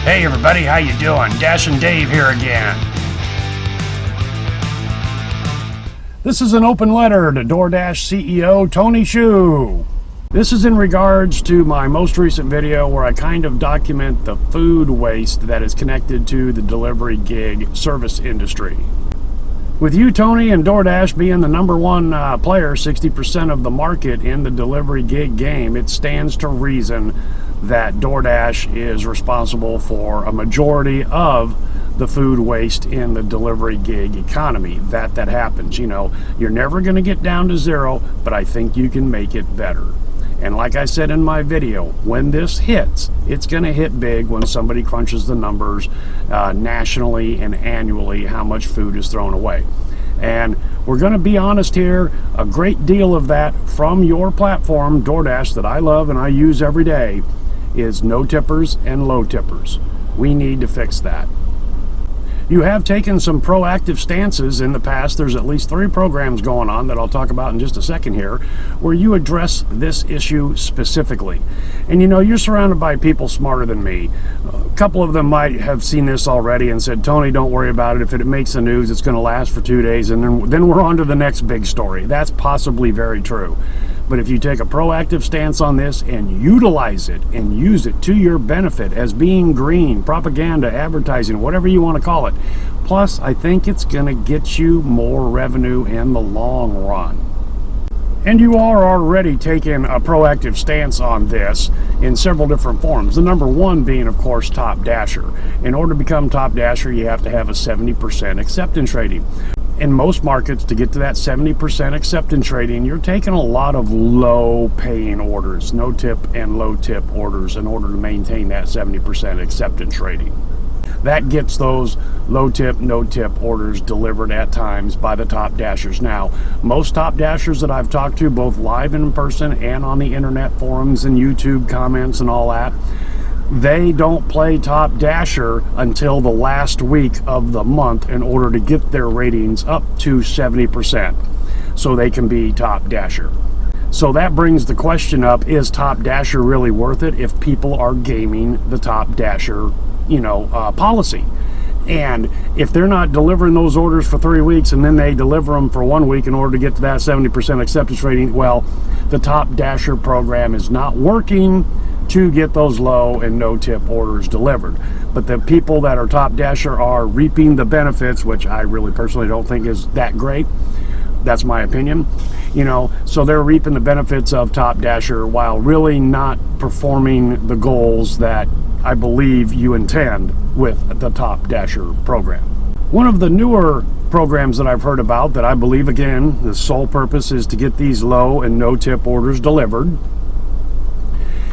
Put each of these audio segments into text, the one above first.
Hey everybody, how you doing? Dash and Dave here again. This is an open letter to Doordash CEO Tony Shu. This is in regards to my most recent video where I kind of document the food waste that is connected to the delivery gig service industry. With you, Tony, and Doordash being the number one player, 60% of the market in the delivery gig game, it stands to reason that Doordash is responsible for a majority of the food waste in the delivery gig economy. That happens. You know, you're never going to get down to zero, but I think you can make it better. And like I said in my video, when this hits, it's going to hit big when somebody crunches the numbers nationally and annually, how much food is thrown away. And we're going to be honest here, a great deal of that from your platform, Doordash, that I love and I use every day, is no tippers and low tippers. We need to fix that. You have taken some proactive stances in the past. There's at least 3 programs going on that I'll talk about in just a second here, where you address this issue specifically. And you know, you're surrounded by people smarter than me. A couple of them might have seen this already and said, Tony, don't worry about it. If it makes the news, it's going to last for 2 days, and then we're on to the next big story. That's possibly very true. But if you take a proactive stance on this and utilize it and use it to your benefit as being green, propaganda, advertising, whatever you want to call it, plus I think it's going to get you more revenue in the long run. And you are already taking a proactive stance on this in several different forms. The number one being, of course, Top Dasher. In order to become Top Dasher, you have to have a 70% acceptance rating. In most markets, to get to that 70% acceptance rating, you're taking a lot of low paying orders, no tip and low tip orders in order to maintain that 70% acceptance rating. That gets those low tip, no tip orders delivered at times by the Top Dashers. Now, most Top Dashers that I've talked to, both live and in person and on the internet forums and YouTube comments and all that, they don't play Top Dasher until the last week of the month in order to get their ratings up to 70% so they can be Top Dasher. So that brings the question up, is Top Dasher really worth it if people are gaming the Top Dasher, policy? And if they're not delivering those orders for 3 weeks and then they deliver them for 1 week in order to get to that 70% acceptance rating, well, the Top Dasher program is not working to get those low and no tip orders delivered. But the people that are Top Dasher are reaping the benefits, which I really personally don't think is that great. That's my opinion. So they're reaping the benefits of Top Dasher while really not performing the goals that I believe you intend with the Top Dasher program. One of the newer programs that I've heard about that I believe, again, the sole purpose is to get these low and no tip orders delivered,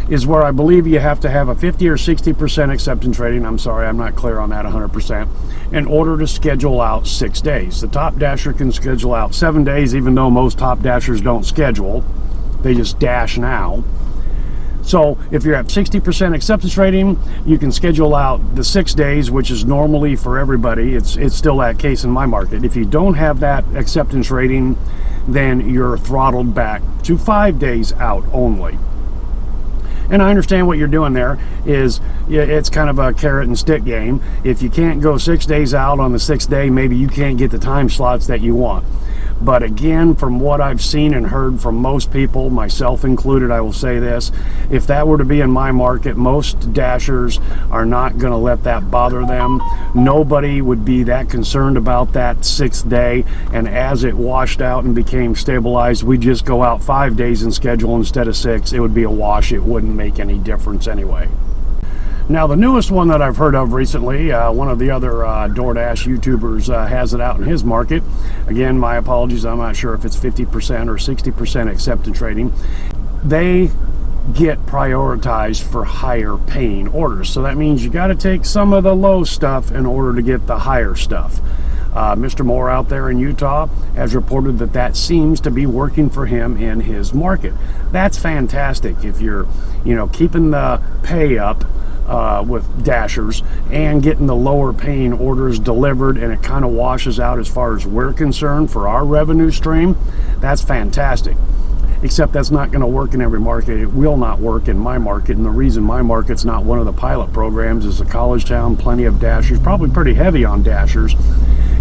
is where I believe you have to have a 50 or 60% acceptance rating. I'm sorry, I'm not clear on that 100%, in order to schedule out 6 days. The Top Dasher can schedule out 7 days, even though most Top Dashers don't schedule. They just dash now. So if you're at 60% acceptance rating, you can schedule out the 6 days, which is normally for everybody. It's still that case in my market. If you don't have that acceptance rating, then you're throttled back to 5 days out only. And I understand what you're doing there is it's kind of a carrot and stick game. If you can't go 6 days out on the 6th day, maybe you can't get the time slots that you want. But again, from what I've seen and heard from most people, myself included, I will say this, if that were to be in my market, most Dashers are not going to let that bother them. Nobody would be that concerned about that 6th day, and as it washed out and became stabilized, we just go out 5 days and schedule instead of 6. It would be a wash. It wouldn't make any difference anyway. Now, the newest one that I've heard of recently, one of the other Doordash YouTubers has it out in his market. Again, my apologies, I'm not sure if it's 50% or 60% acceptance rating. They get prioritized for higher paying orders. So that means you got to take some of the low stuff in order to get the higher stuff. Mr. Moore out there in Utah has reported that seems to be working for him in his market. That's fantastic if you're, keeping the pay up with Dashers and getting the lower paying orders delivered, and it kind of washes out as far as we're concerned for our revenue stream. That's fantastic. except that's not going to work in every market. It will not work in my market, and the reason my market's not one of the pilot programs is a college town, plenty of dashers, probably pretty heavy on dashers,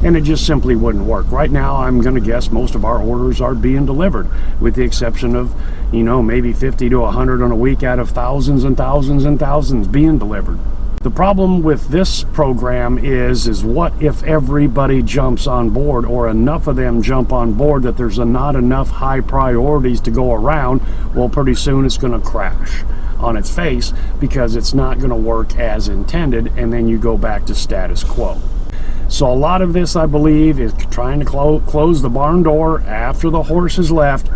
and it just simply wouldn't work. Right now, I'm going to guess most of our orders are being delivered, with the exception of, maybe 50 to 100 on a week out of thousands and thousands and thousands being delivered. The problem with this program is what if everybody jumps on board, or enough of them jump on board that there's not enough high priorities to go around? Well, pretty soon it's going to crash on its face because it's not going to work as intended, and then you go back to status quo. So a lot of this, I believe, is trying to close the barn door after the horse has left.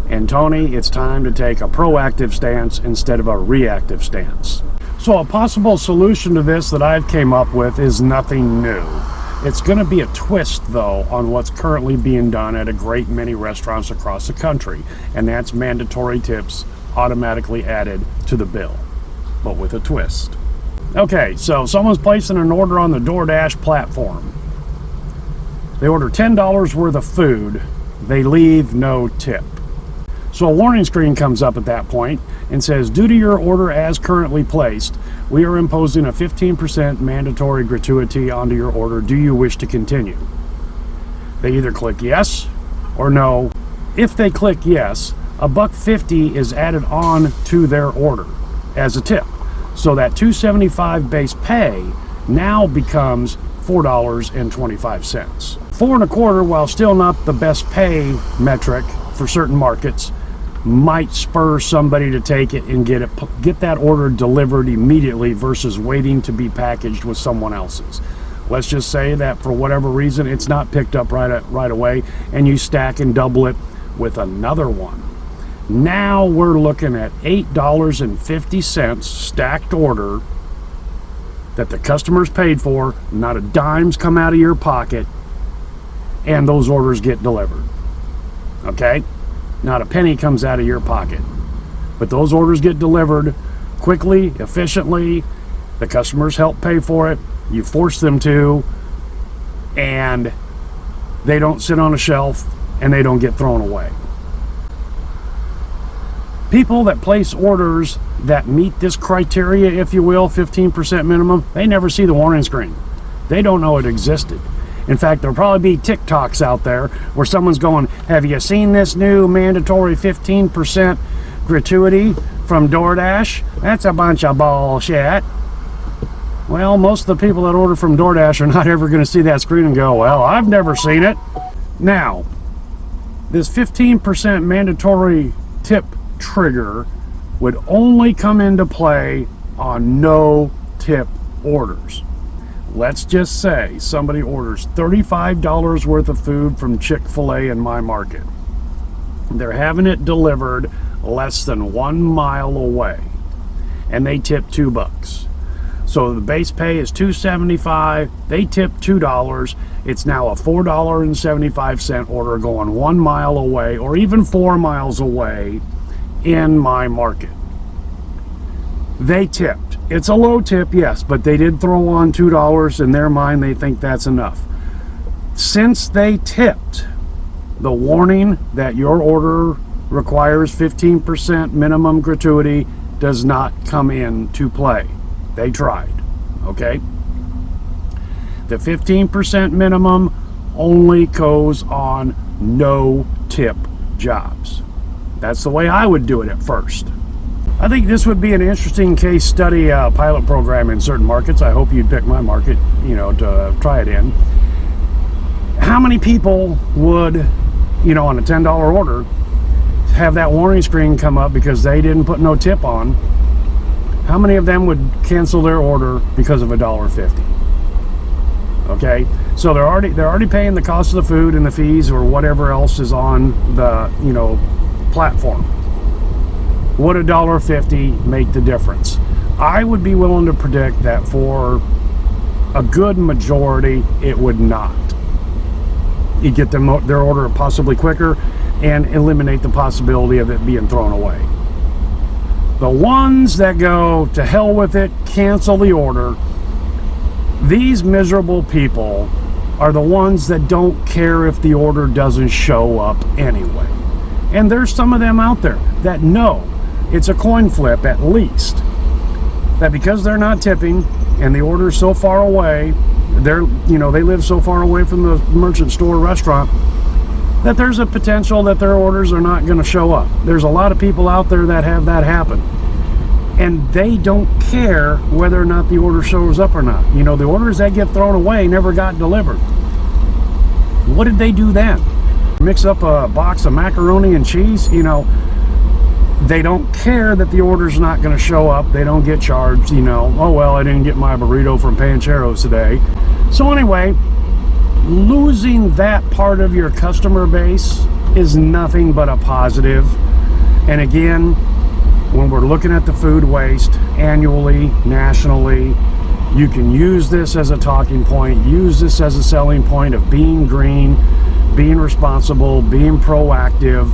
And Tony, it's time to take a proactive stance instead of a reactive stance. So a possible solution to this that I've came up with is nothing new. It's going to be a twist, though, on what's currently being done at a great many restaurants across the country. And that's mandatory tips automatically added to the bill, but with a twist. Okay, so someone's placing an order on the Doordash platform. They order $10 worth of food. They leave no tip. So a warning screen comes up at that point and says, due to your order as currently placed, we are imposing a 15% mandatory gratuity onto your order. Do you wish to continue? They either click yes or no. If they click yes, $1.50 is added on to their order as a tip. So that $2.75 base pay now becomes $4.25. $4.25, while still not the best pay metric for certain markets, might spur somebody to take it and get that order delivered immediately versus waiting to be packaged with someone else's. Let's just say that for whatever reason it's not picked up right away, and you stack and double it with another one. Now we're looking at $8.50 stacked order that the customer's paid for, not a dime's come out of your pocket, and those orders get delivered. Okay? Not a penny comes out of your pocket. But those orders get delivered quickly, efficiently. The customers help pay for it. You force them to, and they don't sit on a shelf and they don't get thrown away. People that place orders that meet this criteria, if you will, 15% minimum, they never see the warning screen. They don't know it existed. In fact, there'll probably be TikToks out there where someone's going, have you seen this new mandatory 15% gratuity from Doordash? That's a bunch of bullshit. Well, most of the people that order from Doordash are not ever going to see that screen and go, well, I've never seen it. Now, this 15% mandatory tip trigger would only come into play on no tip orders. Let's just say somebody orders $35 worth of food from Chick-fil-A in my market. They're having it delivered less than 1 mile away, and they tip $2. So the base pay is $2.75. They tip $2. It's now a $4.75 order going 1 mile away, or even 4 miles away in my market. They tipped. It's a low tip, yes, but they did throw on $2. In their mind, they think that's enough. Since they tipped, the warning that your order requires 15% minimum gratuity does not come into play. They tried, okay? The 15% minimum only goes on no tip jobs. That's the way I would do it at first. I think this would be an interesting case study pilot program in certain markets. I hope you'd pick my market, to try it in. How many people would, on a $10 order, have that warning screen come up because they didn't put no tip on? How many of them would cancel their order because of $1.50? Okay, so they're already paying the cost of the food and the fees or whatever else is on the platform. Would $1.50 make the difference? I would be willing to predict that for a good majority, it would not. You get them their order possibly quicker and eliminate the possibility of it being thrown away. The ones that go to hell with it, cancel the order, these miserable people are the ones that don't care if the order doesn't show up anyway. And there's some of them out there that know it's a coin flip, at least, that because they're not tipping and the order's so far away, they live so far away from the merchant store or restaurant, that there's a potential that their orders are not going to show up. There's a lot of people out there that have that happen. And they don't care whether or not the order shows up or not. The orders that get thrown away never got delivered. What did they do then? Mix up a box of macaroni and cheese? They don't care that the order's not going to show up. They don't get charged, oh well, I didn't get my burrito from Pancheros today. So anyway, losing that part of your customer base is nothing but a positive. And again, when we're looking at the food waste annually, nationally, you can use this as a talking point, use this as a selling point of being green, being responsible, being proactive,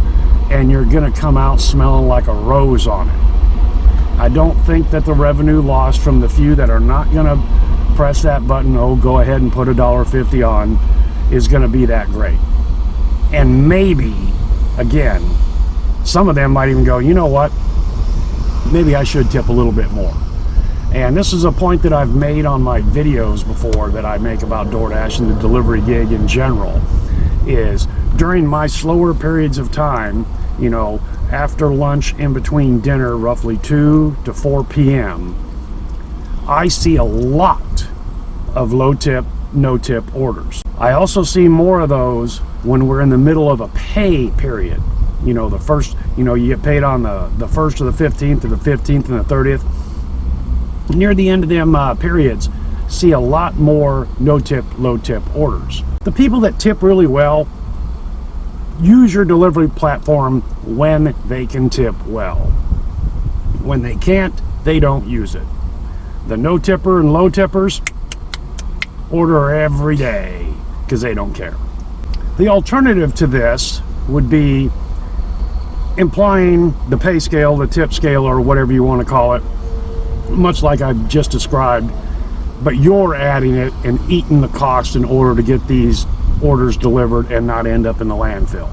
and you're going to come out smelling like a rose on it. I don't think that the revenue lost from the few that are not going to press that button, oh, go ahead and put $1.50 on, is going to be that great. And maybe, again, some of them might even go, you know what? Maybe I should tip a little bit more. And this is a point that I've made on my videos before that I make about DoorDash and the delivery gig in general, is during my slower periods of time, after lunch, in between dinner, roughly 2 to 4 p.m., I see a lot of low tip, no tip orders. I also see more of those when we're in the middle of a pay period. The first, you get paid on the 1st or the 15th or the 15th and the 30th. Near the end of them periods, see a lot more no tip, low tip orders. The people that tip really well use your delivery platform when they can tip well. When they can't, they don't use it. The no tipper and low tippers order every day because they don't care. The alternative to this would be implying the pay scale, the tip scale, or whatever you want to call it, much like I've just described, but you're adding it and eating the cost in order to get these orders delivered and not end up in the landfill.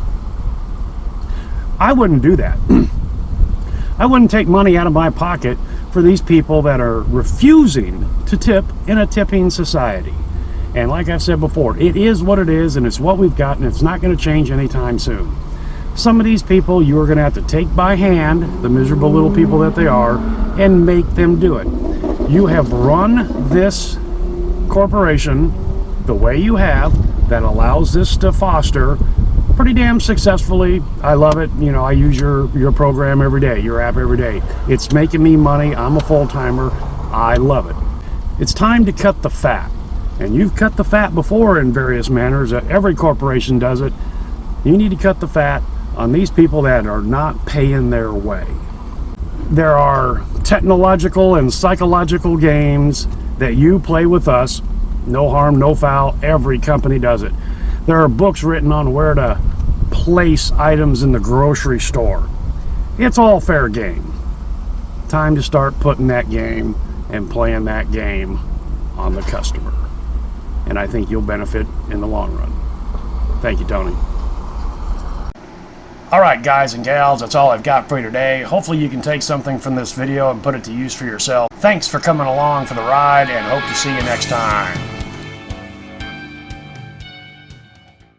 I wouldn't do that. I wouldn't take money out of my pocket for these people that are refusing to tip in a tipping society. And like I've said before, it is what it is, and it's what we've got, and it's not going to change anytime soon. Some of these people you are going to have to take by hand, the miserable little people that they are, and make them do it. You have run this corporation the way you have, that allows this to foster pretty damn successfully. I love it. I use your program every day, your app every day. It's making me money. I'm a full-timer. I love it. It's time to cut the fat. And you've cut the fat before in various manners. Every corporation does it. You need to cut the fat on these people that are not paying their way. There are technological and psychological games that you play with us. No harm, no foul. Every company does it. There are books written on where to place items in the grocery store. It's all fair game. Time to start putting that game and playing that game on the customer. And I think you'll benefit in the long run. Thank you, Tony. Alright guys and gals, that's all I've got for you today. Hopefully you can take something from this video and put it to use for yourself. Thanks for coming along for the ride, and hope to see you next time.